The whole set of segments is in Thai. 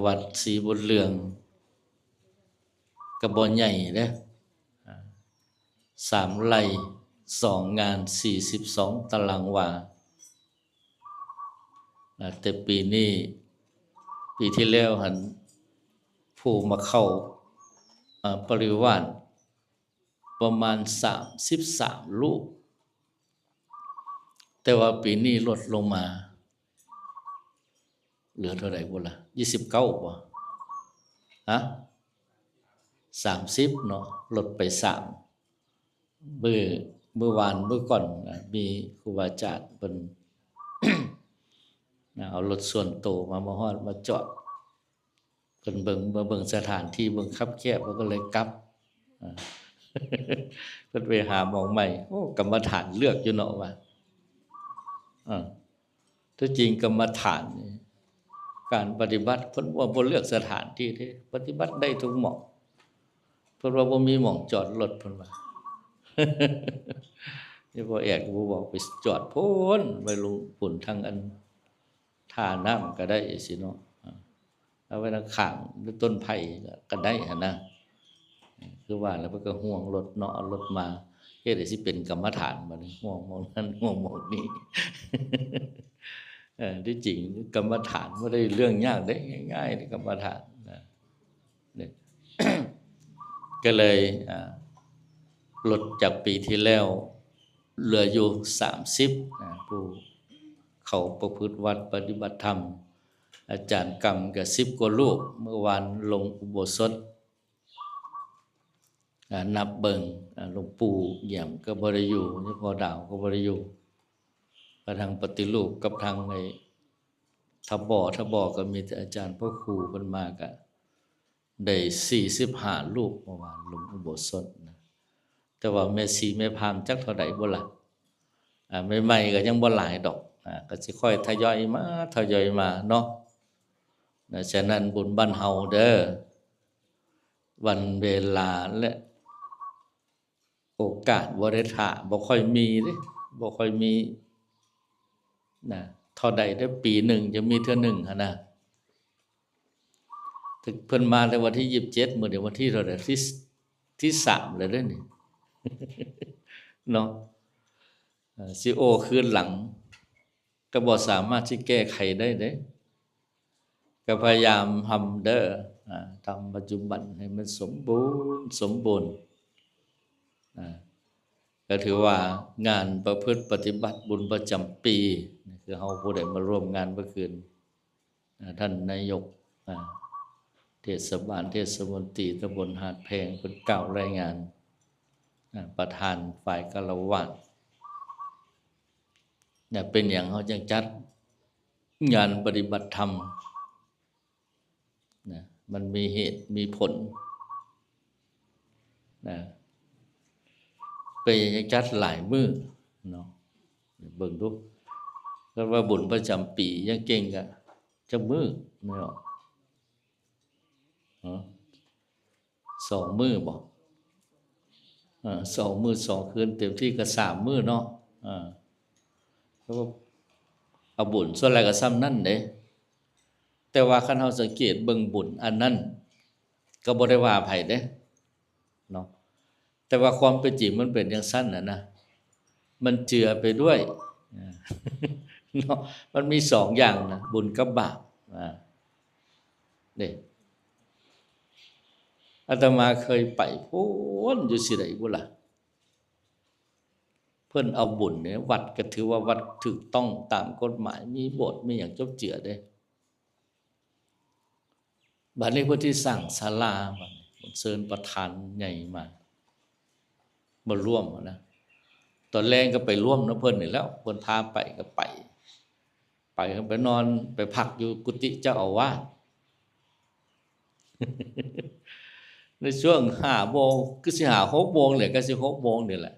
วัดศรีบุญเรืองกระบ่ใหญ่เด้3 ไร่ 2 งาน 42 ตารางวาแต่ปีนี้ปีที่แล้วหันผู้มาเข้าปริวาสประมาณ33 รูปแต่ว่าปีนี้ลดลงมาเหลือเท่าไหร่บ่ล่ะ29บ่ฮะ30เนาะลดไป3เมื่อวานเมื่อก่อนมีครูบาอาจารย์เพิ่น เอารถส่วนตัวมาฮอดมาจอดเพิ่นเบิ่งสถานที่เบิ่งคับแคบเพิ่นก็เลยกลับเพิ่นไปหาหมองใหม่โอ้กรรมฐานเลือกอยู่เนาะว่าถ้าจริงกรรมฐานนี่การปฏิบัติเพิ่นว่าบ่เลือกสถานที่ที่ปฏิบัติได้ทุกหม่องเพิ่นว่าบ่มีหม่องจอดรถเพิ่นว่า นี่บ่แอกบ่บอกไปจอดโพ้นไปลงฝุ่นทางอันท่าน้ำก็ได้สิเนาะเอาไว้ทางข้างหรือต้นไผ่ก็ได้หั่นนะคือว่าแล้วเพิ่นก็ห่วงรถเนาะเอารถมาเฮ็ดให้สิเป็นกรรมฐานบัดนี้ห่วงหม้องนั้นห่วงหม้องนี้ ที่จริงกรรมฐานบ่ได้เรื่องยากเด้ง่ายๆนี่กรรมฐานนี่ ก็เลยลดจากปีที่แล้วเหลืออยู่30ผู้เขาประพฤติวัดปฏิบัติธรรมอาจารย์กรรมก็10 กว่ารูปเมื่อวานลงอุโบสถนับเบิ่งหลวงปู่เยี่ยมก็บ่ได้อยู่นี่พอดาวก็บ่ได้อยู่ก็ทางปฏิรูปกับทางไอ้ทบก็มีแต่อาจารย์พ่อครูเพิ่นมาก็ได้45 รูปเมื่อวานลงอุโบสถนะแต่ว่าแม่ชีแม่พราหมณ์จักเท่าใดบ่ล่ะใหม่ๆก็ยังบ่หลายดอกก็สิค่อยทยอยมาเนาะฉะนั้นบุญบ้านเฮาเด้อวันเวลาและโอกาสบ่ได้ท่าบ่ค่อยมีเด้บ่ค่อยมีเท่าใดได้ปีหนึ่งจะมีเทื่อหนึ่งหั่นนะถึงเพิ่นมาในวันที่27มื้อเดี๋ยววันที่เท่าใดที่3แล้วเด้อนี่เนาะสิโอคืนหลังก็บ่สามารถที่แก้ไขได้เด้ก็พยายามทำเด้อทำปัจจุบันให้มันสมบูรณ์ก็ถือว่างานประพฤติปฏิบัติบุญประจำปีคือเฮาผู้ใดมาร่วมงานเมื่อคืนท่านนายกเทศบาลเทศมนตรีตำบลหาดแพงเพิ่นกล่าวรายงานประธานฝ่ายฆราวาสเป็นอย่างเฮาจังจัดงานปฏิบัติธรรมมันมีเหตุมีผลเป็นอย่างจัดหลายมื้อเนาะเบิ่งดูก็ว่าบุญประจำปียังเก่งก็จักมื้อไม่ออก2 มื้อบ่2 มื้อ2 คืนเต็มที่ก็3 มื้อเนาะเพราะว่าเอาบุญส่วนหลายก็ซ้ำนั่นเด้แต่ว่าคันเฮาสังเกตเบิ่งบุญอันนั้นก็บ่ได้ว่าไผเด้เนาะแต่ว่าความเป็นจริงมันเป็นจังซั่นนะมันเจือไปด้วยเนาะมันมี2 อย่างนะบุญกับบาปนี่อาตมาเคยไปโพ้นอยู่สิไดบ่ล่ะเพิ่นเอาบุญเนี่ยวัดก็ถือว่าวัดถูกต้องตามกฎหมายมีโบสถ์มีหยังจบเจือเด้บัดนี้เพิ่นที่สร้างศาลาบัดนี้เชิญประธานใหญ่มาร่วมนะตอนแรกก็ไปร่วมนะเพิ่นนี่แล้วเพิ่นพาไปก็ไปไปนอนไปพักอยู่กุฏิเจ้าอาวาส ในช่วง5 โมงคือสิ6 โมงเลยก็สิ6 โมงนี่แหละ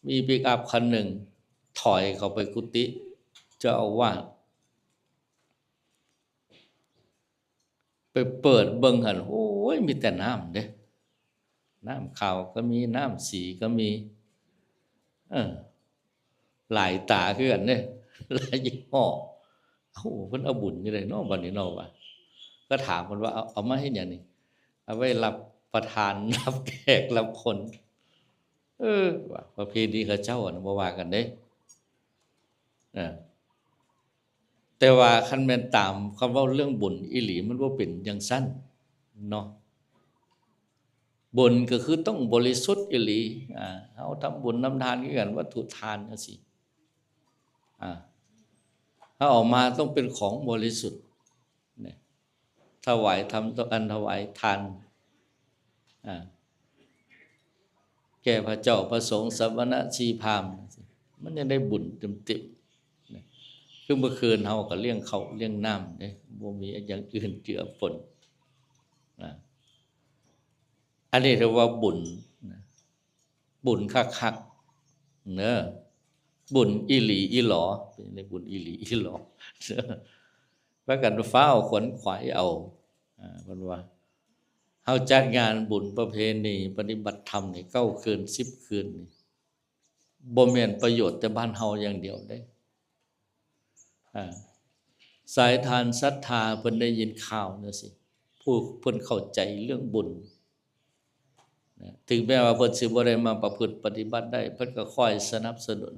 มีปิกอัพคันหนึ่งถอยเข้าไปกุฏิเจ้าอาวาสไปเปิดเบิ่งหั่นโอ้ยมีแต่น้ำเด้น้ำขาวก็มีน้ำสีก็มีหลายตาคือกันเด้หลายยี่ห้อเพิ่นเอาบุญอยู่ได้เนาะบัดนี้เนาะว่า ก็ถามมันว่าเอามาให้อย่างนี้เอาไว้รับประทานรับแขกรับคนว่าประเพณีเขาเจ้าบ่ว่ากันเด้แต่ว่าคันแม่นตามคำเว้าเรื่องบุญอีหลีมันบ่เป็นจังซั่นเนาะบุญก็คือต้องบริสุทธิ์อีหลีเฮาทำบุญทำทานคือกันวัตถุทานจังซี่ถ้าออกมาต้องเป็นของบริสุทธิ์เนี่ยถวายทำอันถวายทานแก่พระเจ้าพระสงฆ์สมณะชีพราหมณ์มันยังได้บุญเต็มๆคือเมื่อคืนเฮาก็เลี้ยงข้าวเลี้ยงน้ำเด้บ่มีอย่างอื่นเจือปนอันนี้เรียกว่าบุญบุญคักๆเนอะบุญอีหลีอีหลอเป็นในบุญอีหลีอีหลอว่ากันฟ้าวขวนขวายเอาเพิ่นว่าเฮาจัดงานบุญประเพณีปฏิบัติธรรมนี่9คืน10คืนนี่บ่แม่นประโยชน์แต่บ้านเฮาอย่างเดียวได้สายทานศรัทธาเพิ่นได้ยินข่าวจังซี่ผู้เพิ่นเข้าใจเรื่องบุญถึงแม้ว่าเพิ่นสิบ่ได้มาประพฤติปฏิบัติได้เพิ่นก็คอยสนับสนุน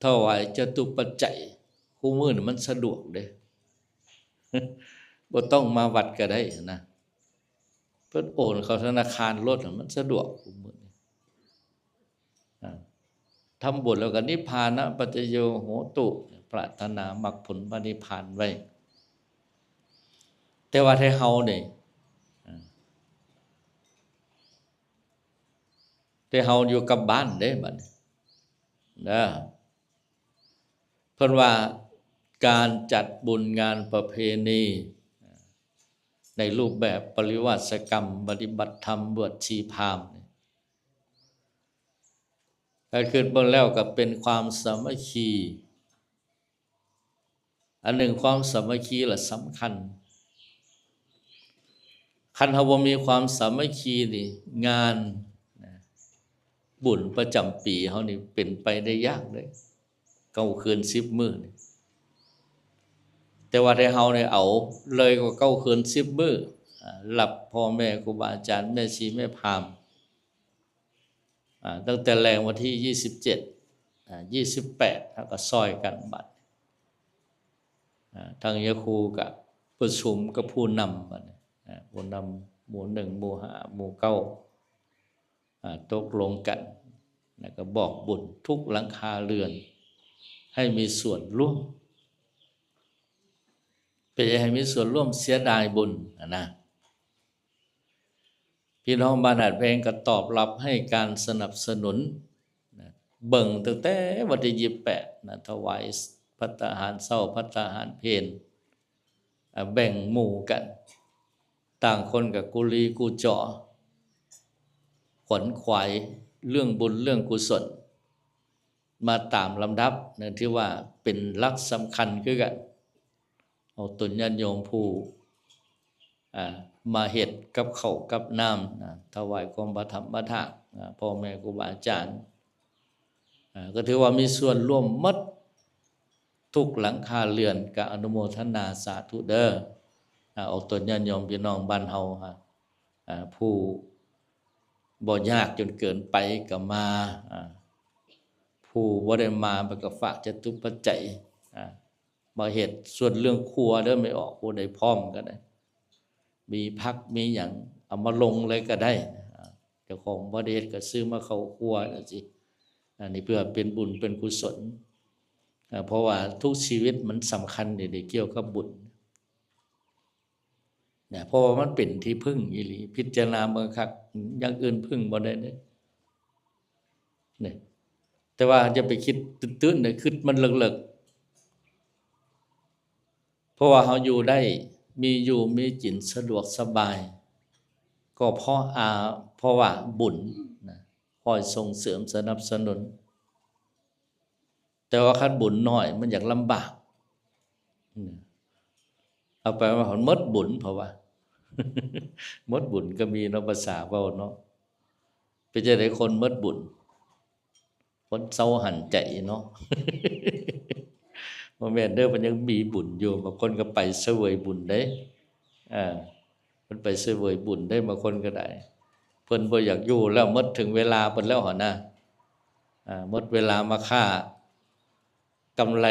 ถวายจตุปัจจัยคู่มื้อนี่มันสะดวกเด้บ่ต้องมาวัดก็ได้นะเพิ่นโอนเข้าธนาคารรถมันสะดวกคู่มื้อนี้ทำบุญแล้วก็นิพพานะปัจจโยโหตุปรารถนามรรคผลพระนิพพานไว้แต่ว่าให้เฮานี่แต่เฮาอยู่กับบ้านเด้บัดนี้นะเพิ่นว่าการจัดบุญงานประเพณีในรูปแบบปริวาสกรรมปฏิบัติธรรมบวชชีพราหมณ์ก็คือเบิ่งแล้วก็เป็นความสามัคคีอันหนึ่งความสามัคคีล่ะสำคัญคันเฮาบ่มีความสามัคคีนี่งานบุญประจำปีเฮานี่เป็นไปได้ยากเลย9คืน10มื้อนี่แต่ว่าถ้าเฮาเนี่ยเอาเลยกว่า9คืน10มื้อหลับพ่อแม่ครูบาอาจารย์แม่ชีแม่พราหมณ์ตั้งแต่แรงวันที่27 28แล้วก็ซอยกันบัดทางยะครูก็ประชุมกับผู้นำบัดผู้นำหมู่1หมู่5หมู่9ตกลงกันแล้วก็บอกบุญทุกหลังคาเรือนให้มีส่วนร่วมเป็นให้มีส่วนร่วมเสียดายบุญนะพี่น้องบ้านหาดแพงก็ตอบรับให้การสนับสนุนเบิ่งตั้งแต่วันที่28ถวายภัตตาหารเช้าภัตตาหารเพลแบ่งหมู่กันต่างคนกับกุลีกูจ่อขวนขวายเรื่องบุญเรื่องกุศลมาตามลำดับนะที่ว่าเป็นหลักสำคัญคือกันเอาตนญาติโยมผู้มาเฮ็ดกับข้าวกับน้ำถวายความประทับประทานพ่อแม่ครูบาอาจารย์ก็ถือว่ามีส่วนร่วมหมดทุกหลังคาเรือนก็อนุโมทนาสาธุเด้อเอาตนญาติโยมพี่น้องบ้านเฮาผู้บ่ยากจนเกินไปก็มาผู้บ่ได้มาก็ฝากจตุปัจจัยมาเฮ็ดส่วนเรื่องครัวเด้อไม่ออกผู้ใดพร้อมก็ได้มีผักมีหยังเอามาลงเลยก็ได้เจ้าของบ่ได้เฮ็ดก็ซื้อมาเข้าครัวจังซี่อันนี้เพื่อเป็นบุญเป็นกุศลเพราะว่าทุกชีวิตมันสำคัญในเกี่ยวกับบุญเนี่ยเพราะว่ามันเป็นที่พึ่งอีหลีพิจารณาเบิ่งคักอย่างอื่นพึ่งบ่ได้เด้เนี่ยแต่ว่าจะไปคิดตื้นๆเนี่ยคิดมันเลิกๆเพราะว่าเฮาอยู่ได้มีอยู่มีกินสะดวกสบายก็เพราะว่าบุญนะคอยส่งเสริมสนับสนุนแต่ว่าคันบุญน้อยมันอยากลำบากเอาไปว่าหมดบุญเพราะว่าหมดบุญก็มีเนาะภาษาเว้าเนาะเป็นจังได๋คนหมดบุญคนเซาหันใจเนาะ บ่แม่นเด้อมันยังมีบุญอยู่บางคนก็ไปเสวยบุญเด้เพิ่นไปเสวยบุญได้บางคนก็ได้เพิ่นบ่อยากอยู่แล้วหมดถึงเวลาเพิ่นแล้วหั่นนะหมดเวลามาฆ่ากำไร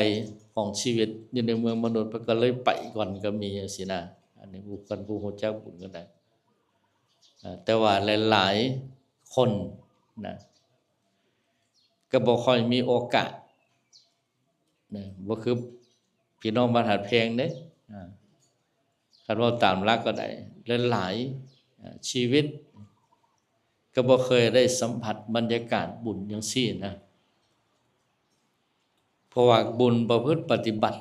ของชีวิตอยู่ในเมืองมนุษย์เพิ่นก็เลยไปก่อนก็มีจังซี่นะอันนี้บุคคลผู้รู้จักบุญก็ได้แต่ว่าหลายๆคนนะก็บ่ค่อยมีโอกาสนะบ่คือพี่น้องบ้านหาดแพงเด้คันว่าตามหลักก็ได้หลายๆชีวิตก็บ่เคยได้สัมผัสบรรยากาศบุญจังซี่นะเพราะว่าบุญประพฤติปฏิบัติ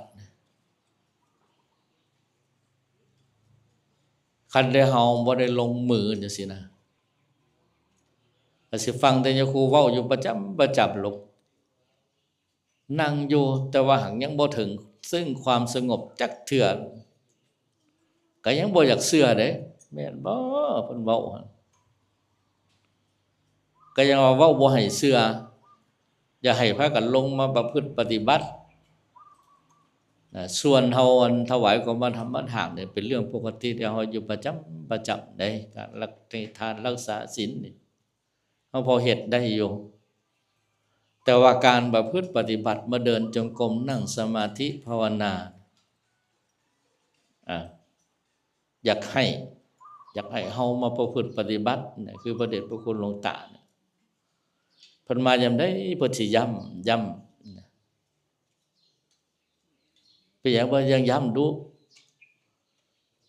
คันได้เฮาบ่ได้ลงมือจังซี่นะก็สิฟังแต่ยาครูเว้าอยู่ประจำลกนั่งอยู่แต่ว่าหังยังบ่ถึงซึ่งความสงบจักเทื่อก็ยังบ่อยากเชื่อเด้แม่นบ่เพิ่นเว้าก็ยังว่าเว้าบ่ให้เชื่ออย่าให้พากันลงมาประพฤติปฏิบัติส่วนเฮาอันถวายของธรรมทานเนี่ยเป็นเรื่องปกติที่เฮาอยู่ประจำได้การรักทานรักษาศีลนี่เฮาพอเฮ็ดได้อยู่แต่ว่าการประพฤติปฏิบัติมาเดินจงกรมนั่งสมาธิภาวนาอยากให้เฮามาประพฤติปฏิบัตินี่คือพระเดชพระคุณหลวงตาเพิ่นมายามใดเพิ่นสิย้ำเป็นหยังว่ายังย้ำดู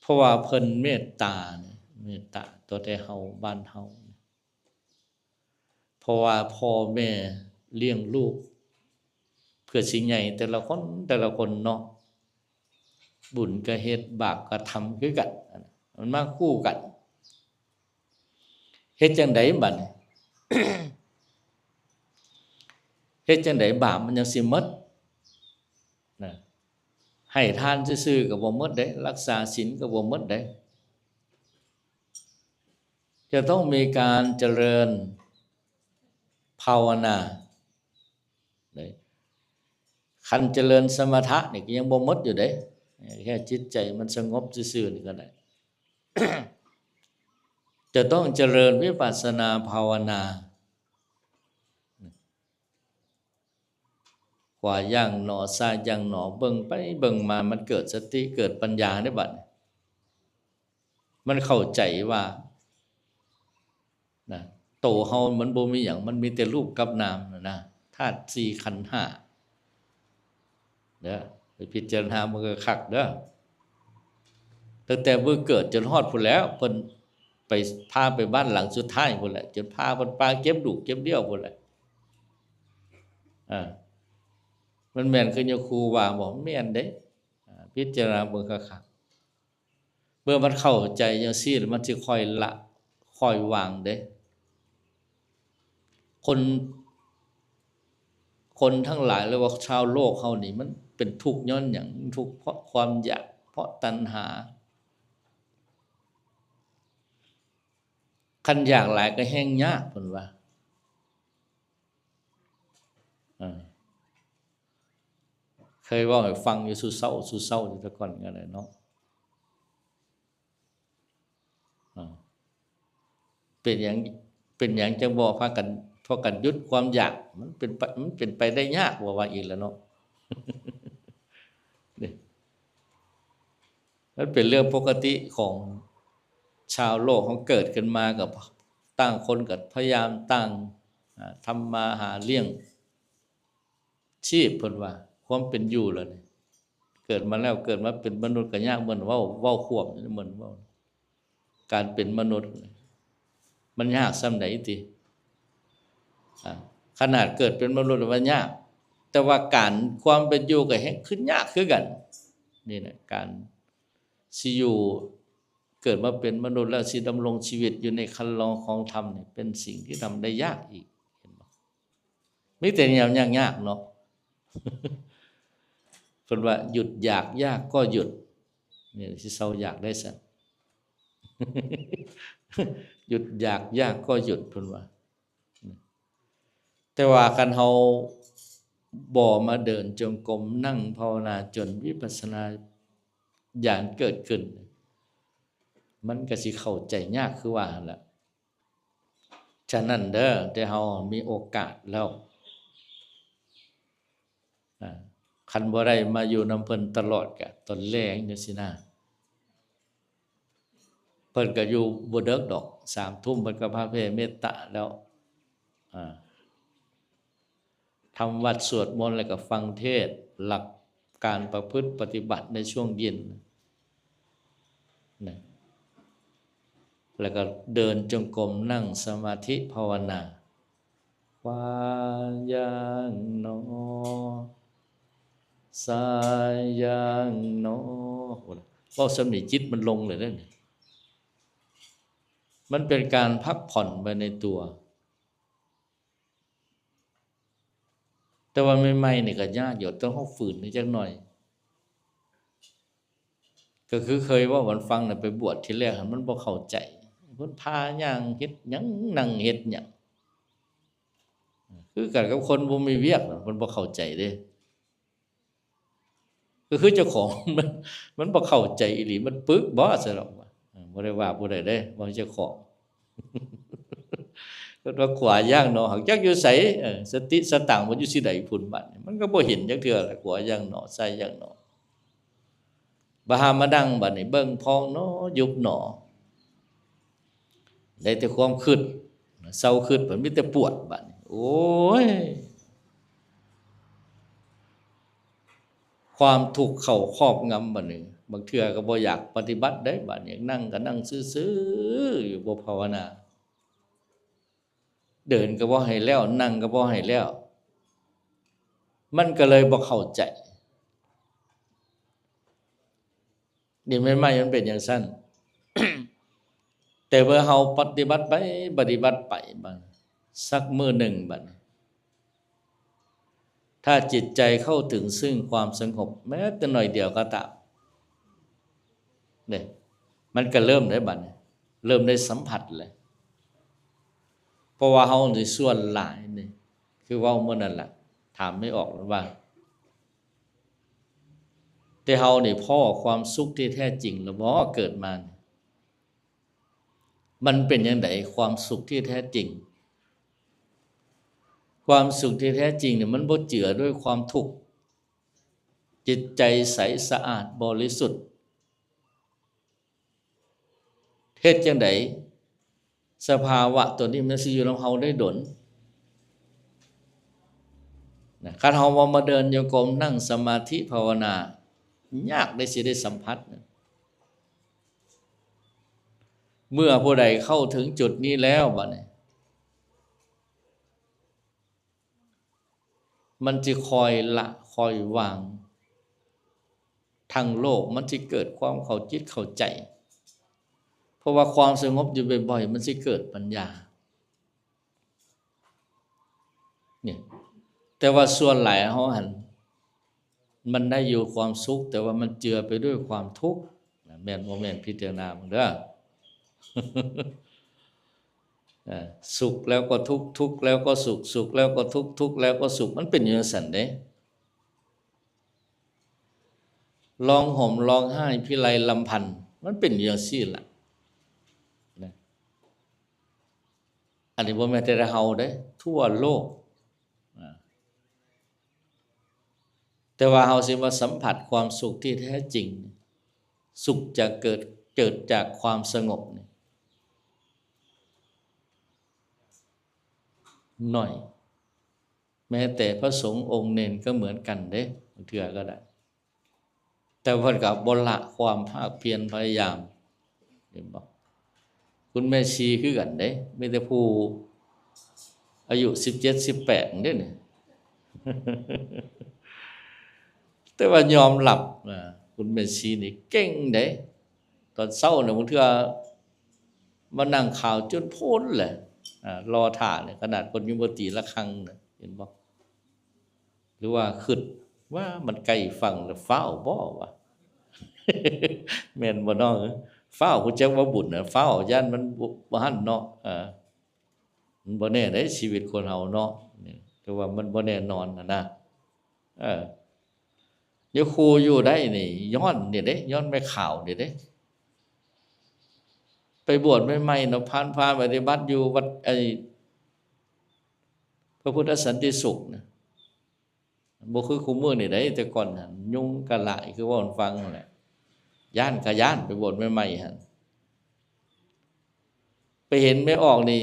เพราะว่าเพิ่นเมตตาตัวแต่เฮาบ้านเฮาเพราะว่าพ่อแม่เลี้ยงลูกเพื่อสิ่งใหญ่แต่ละคนเนาะบุญก็เฮ็ดบาปก็ทำคือกันมันมาคู่กันเฮ็ดจังได๋บัดนี้ เฮ็ดจังได๋บาปมันยังสิหมดนะให้ทานซื่อๆก็บ่หมดเด้รักษาศีลก็บ่หมดเด้จะต้องมีการเจริญภาวนาคันเจริญสมถะนี่ก็ยังบ่หมดอยู่เด้แค่จิตใจมันสงบซื่อๆนี่ก็ได้ จะต้องเจริญวิปัสสนาภาวนากว่าย่างหนอซาย่างหนอเบิ่งไปเบิ่งมามันเกิดสติเกิดปัญญาได้บัดมันเข้าใจว่านะโตเฮามันบ่มีหยังมันมีแต่รูปกับนามนะธาตุ4ขันธ์5เด้อไปพิจารณามันก็คักเด้อตั้งแต่เมื่อเกิดจนฮอดพุ่นแล้วเพิ่นไปพาไปบ้านหลังสุดท้ายพุ่นแหละจนพาเพิ่นปาเก็บดุเก็บเดี่ยวพุ่นแหละมันแม่นคือโยครูว่าบ่แม่นเด้พิจารณาเบิ่งคักๆเมื่อมันเข้าใจจังซี่มันสิค่อยละค่อยวางเด้คนทั้งหลายหรือว่าชาวโลกเฮานี่มันเป็นทุกข์ย้อนหยังทุกข์เพราะความอยากเพราะตัณหาคันอยากหลายก็แห้งยากเพิ่นว่าเคยเว้าให้ฟังอยู่สุเซาอยู่แต่ก่อนก็ได้เนาะเป็นหยังจังบ่พากันหยุดความอยากมันเป็นไปได้ยากว่าอีกแล้วเนาะ นี่มันเป็นเรื่องปกติของชาวโลกของเกิดขึ้นมากับตั้งคนก็พยายามตั้งทำมาหาเลี้ยงชีพเพิ่นว่าความเป็นอยู่แล้วนี่เกิดมาเป็นมนุษย์ก็ยากเหมือนเว้าควบเหมือนเว้าการเป็นมนุษย์มันยากส่ำใดติขนาดเกิดเป็นมนุษย์มันยากแต่ว่าการความเป็นอยู่ก็แฮงขึ้นยากคือกันนี่นะการสิอยู่เกิดมาเป็นมนุษย์แล้วสิดำรงชีวิตอยู่ในคันลองของธรรมนี่เป็นสิ่งที่ทำได้ยากอีกเห็นบ่มีแต่แนวยากๆเนาะ เพิ่นว่าหยุดอยากยากก็หยุดนี่สิเซาอยากได้ซั่น หยุดอยากยากก็หยุดเพิ่นว่าแต่ว่าคันเฮา บ่มาเดินจงกรมนั่งภาวนาจนวิปัสสนาญาณเกิดขึ้นมันก็สิเข้าใจยากคือว่าหั่นล่ะฉะนั้นเด้อแต่เฮามีโอกาสแล้วคันบ่ได้มาอยู่นำเพิ่นตลอดก็ตอนแรกจังซี่นะเพิ่นก็อยู่บ่เดึกดอก3 ทุ่มเพิ่นก็พาแผ่เมตตาแล้วทำวัดสวดมนต์แล้วก็ฟังเทศน์หลักการประพฤติปฏิบัติในช่วงเย็นนะแล้วก็เดินจงกรมนั่งสมาธิภาวนาว่ายังหนอสายยังหนอว่าสำนึกจิตมันลงเลยนั่นมันเป็นการพักผ่อนไปในตัวแต่ว่าใหม่ๆนี่ก็ยากอยู่ต้องเฮาฝืนนิดจักหน่อยก็คือเคยว่าวันฟังน่ะไปบวชทีแรกมันบ่เข้าใจเพิ่นพาย่างเฮ็ดหยังนั่งเฮ็ดหยังคือกันกับคนบ่มีเวียกเพิ่นบ่เข้าใจเด้ก็คือเจ้าของมันบ่เข้าใจอีหลีมันปึกบ่ซะดอกว่าบ่ได้ว่าผู้ใดเด้ว่าเจ้าของก็ว่าขวาย่างหนอหักจักอยู่ไสสติสตังมันอยู่สิใดพุ่นบัดมันก็บ่เห็นจักเทื่อละขวาย่างหนอซ้ายย่างหนอบาหามาดังบัดนี้เบิ่งพองหนอยุบหนอได้แต่ความคิดเศร้าคิดมันมีแต่ปวดบัดนี้โอ้ยความทุกข์เข้าครอบงำบัดนี้บางเทื่อก็บ่อยากปฏิบัติได้บัดนี้นั่งก็นั่งซื่อๆอยู่บ่ภาวนาเดินก็บ่ให้แล้วนั่งก็บ่ให้แล้วมันก็เลยบ่เข้าใจนี่ใหม่ๆมันเป็นอย่างซั่น แต่เมื่อเฮาปฏิบัติไปบัดสักมื้อหนึ่งบัดถ้าจิตใจเข้าถึงซึ่งความสงบแม้แต่หน่อยเดียวก็ตามเนี่ยมันก็เริ่มได้บัดเริ่มได้สัมผัสเลยเพราะว่าเฮานี่ส่วนหลายนี่คือเว้ามื้อนั้นล่ะถามไม่ออกว่าแต่เฮานี่พอความสุขที่แท้จริงแล้วบ่เกิดมามันเป็นจังได๋ความสุขที่แท้จริงความสุขที่แท้จริงเนี่ยมันบ่เจือด้วยความทุกข์จิตใจใสสะอาดบริสุทธิ์เฮ็ดจังได๋สภาวะตัวนี้มันสิอยู่นำเฮาได้ดลนะคันเฮามาเดินโยกมนั่งสมาธิภาวนายากได้สิได้สัมผัสเมื่อผู้ใดเข้าถึงจุดนี้แล้วบัดนี้มันจะคอยละคอยวางทางโลกมันจะเกิดความเข้าจิตเข้าใจเพราะว่าความสงบอยู่บ่อยๆมันจะเกิดปัญญาเนี่ยแต่ว่าส่วนหลายเฮาหันมันได้อยู่ความสุขแต่ว่ามันเจือไปด้วยความทุกข์แม่นบ่แม่นพิจารณามึงเด้อ สุขแล้วก็ทุกข์ทุกข์แล้วก็สุขสุขแล้วก็ทุกข์ทุกข์แล้วก็สุขมันเป็นอย่างนั้นเด้ร้องห่มร้องไห้พิไรลำพันธ์มันเป็นอย่างซี่ล่ะนะอันนี้บ่แม่นแต่เฮาเด้ทั่วโลกแต่ว่าเฮาสิมาสัมผัสความสุขที่แท้จริงสุขจะเกิดจากความสงบหน่อยแม้แต่พระสงฆ์องค์เนนก็เหมือนกันเด้เทื่อก็ได้แต่เพิ่นก็บ่ละความภาคเพียรพยายามเห็นบ่คุณแม่ชีคือกันเด้มีแต่ผู้อายุ17 18เด้นี่ แต่ว่ายอมรับคุณแม่ชีนี่เก่งเด้ตอนเช้าเนี่ยบางเทื่อมานั่งข่าวจนพ้นแหละรอท่าเนี่ยขนาดคนอยู่บ่ตีละครังเห็นบ่หรือว่าคิดว่ามันใกล้ฝั่งแล้วฟ้าวบ่วะ แม่นบ่เนาะฟ้าวผู้จักว่าบุญน่ะฟ้าวย่านมันบ่หันเนาะมันบ่แน่เด้ชีวิตคนเฮาเนาะแต่ว่ามันบ่แน่นอนนะ เออเดี๋ยวครูอยู่ได้นี่ย้อนเดี๋ยวเด้ย้อนไปข่าวเดี๋ยวเด้ไปบวชใหม่ๆเนาะพานปฏิบัติอยู่วัดพระพุทธสันติสุขนะบ่คือคุมื้อนี่ได้แต่ก่อนหั่นยุงกะหลายคือว่ามันฟังนั่นแหละย้านก็ย้านไปบวชใหม่ๆหั่นไปเห็นไม่ออกนี่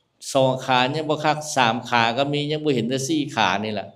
2 ขายังบ่คัก3 ขาก็มียังบ่เห็นแต่4 ขานี่แหละ